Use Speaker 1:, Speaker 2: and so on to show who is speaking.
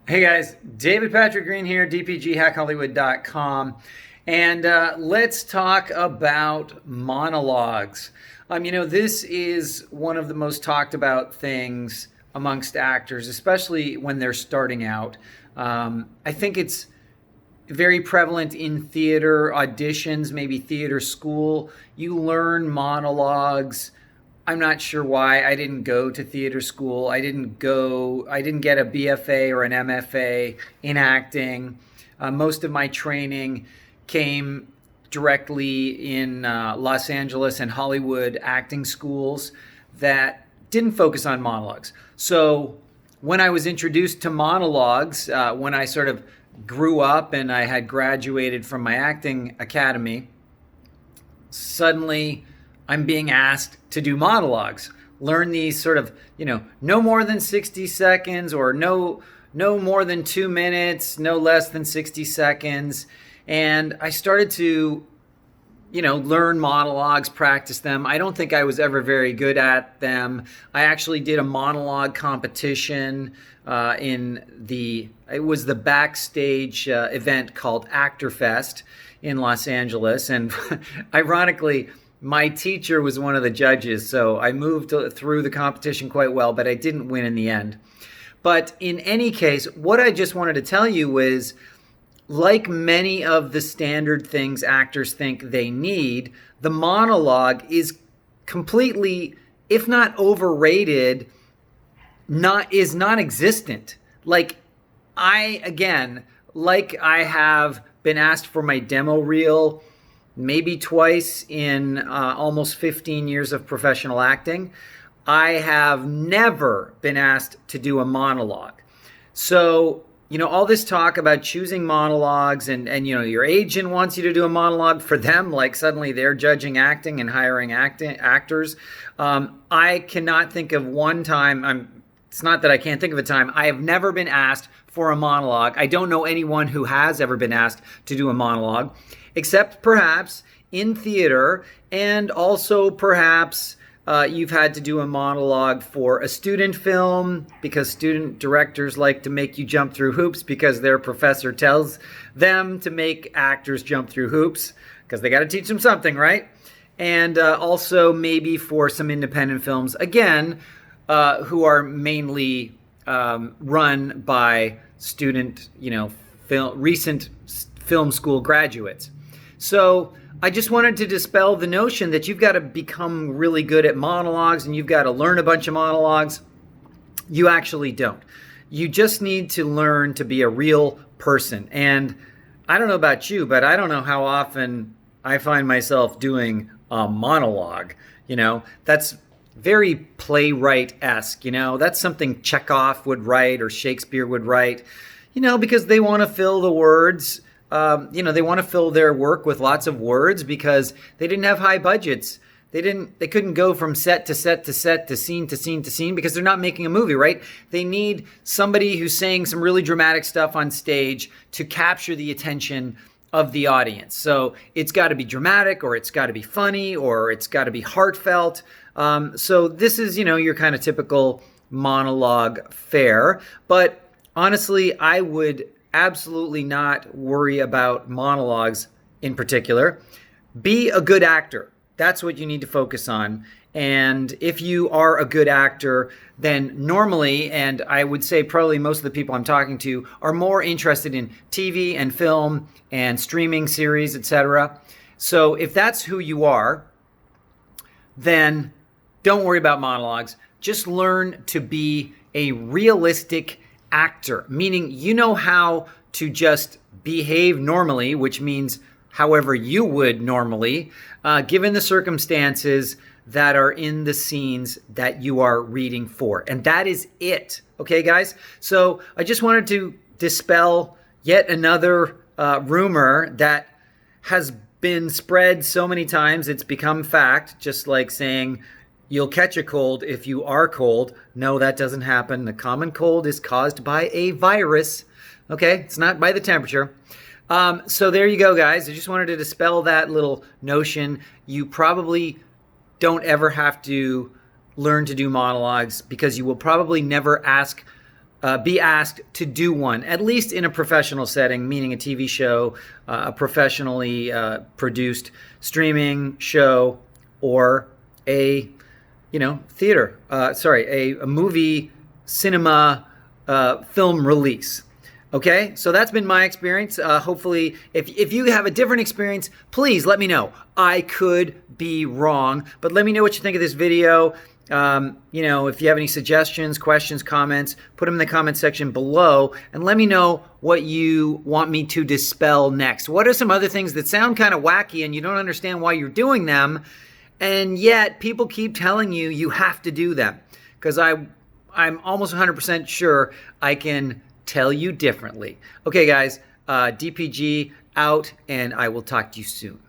Speaker 1: Hey guys, David Patrick Green here, dpghackhollywood.com, and let's talk about monologues. This is one of the most talked about things amongst actors, especially when they're starting out. I think it's very prevalent in theater auditions, maybe theater school. You learn monologues. I'm not sure why I didn't go to theater school. I didn't get a BFA or an MFA in acting. Most of my training came directly in Los Angeles and Hollywood acting schools that didn't focus on monologues. So when I was introduced to monologues, when I sort of grew up and I had graduated from my acting academy, suddenly I'm being asked to do monologues. Learn these sort of, no more than 60 seconds or no more than 2 minutes, no less than 60 seconds. And I started to, learn monologues, practice them. I don't think I was ever very good at them. I actually did a monologue competition it was the backstage event called Actor Fest in Los Angeles. And ironically, my teacher was one of the judges, so I moved through the competition quite well, but I didn't win in the end. But in any case, what I just wanted to tell you is, like many of the standard things actors think they need, the monologue is completely, if not overrated, is non-existent. I have been asked for my demo reel maybe twice in almost 15 years of professional acting. I have never been asked to do a monologue. So, all this talk about choosing monologues and your agent wants you to do a monologue for them, like suddenly they're judging acting and hiring actors. I cannot think of one time. It's not that I can't think of a time. I have never been asked for a monologue. I don't know anyone who has ever been asked to do a monologue, except perhaps in theater, and also perhaps you've had to do a monologue for a student film because student directors like to make you jump through hoops because their professor tells them to make actors jump through hoops because they got to teach them something, right? And also maybe for some independent films, again, who are mainly run by student, recent film school graduates. So I just wanted to dispel the notion that you've got to become really good at monologues and you've got to learn a bunch of monologues. You actually don't. You just need to learn to be a real person. And I don't know about you, but I don't know how often I find myself doing a monologue. That's very playwright-esque. That's something Chekhov would write or Shakespeare would write, because they want to fill the words. They want to fill their work with lots of words because they didn't have high budgets. They couldn't go from set to set to set to scene to scene to scene because they're not making a movie, right? They need somebody who's saying some really dramatic stuff on stage to capture the attention of the audience. So it's got to be dramatic, or it's got to be funny, or it's got to be heartfelt. So this is, your kind of typical monologue fare. But honestly, I would absolutely not worry about monologues in particular. Be a good actor. That's what you need to focus on. And if you are a good actor, then normally, and I would say probably most of the people I'm talking to are more interested in TV and film and streaming series, etc. So if that's who you are, then don't worry about monologues. Just learn to be a realistic actor, meaning you know how to just behave normally, which means however you would normally, given the circumstances that are in the scenes that you are reading for. And that is it. Okay, guys? So I just wanted to dispel yet another rumor that has been spread so many times it's become fact, just like saying you'll catch a cold if you are cold. No, that doesn't happen. The common cold is caused by a virus. Okay, it's not by the temperature. So there you go, guys. I just wanted to dispel that little notion. You probably don't ever have to learn to do monologues because you will probably never ask be asked to do one, at least in a professional setting, meaning a TV show, a professionally produced streaming show, or a theater, a movie, cinema, film release. Okay, so that's been my experience. Hopefully, if you have a different experience, please let me know. I could be wrong, but let me know what you think of this video. If you have any suggestions, questions, comments, put them in the comment section below, and let me know what you want me to dispel next. What are some other things that sound kind of wacky and you don't understand why you're doing them, and yet people keep telling you you have to do them? Because I'm almost 100% sure I can tell you differently. Okay, guys, DPG out, and I will talk to you soon.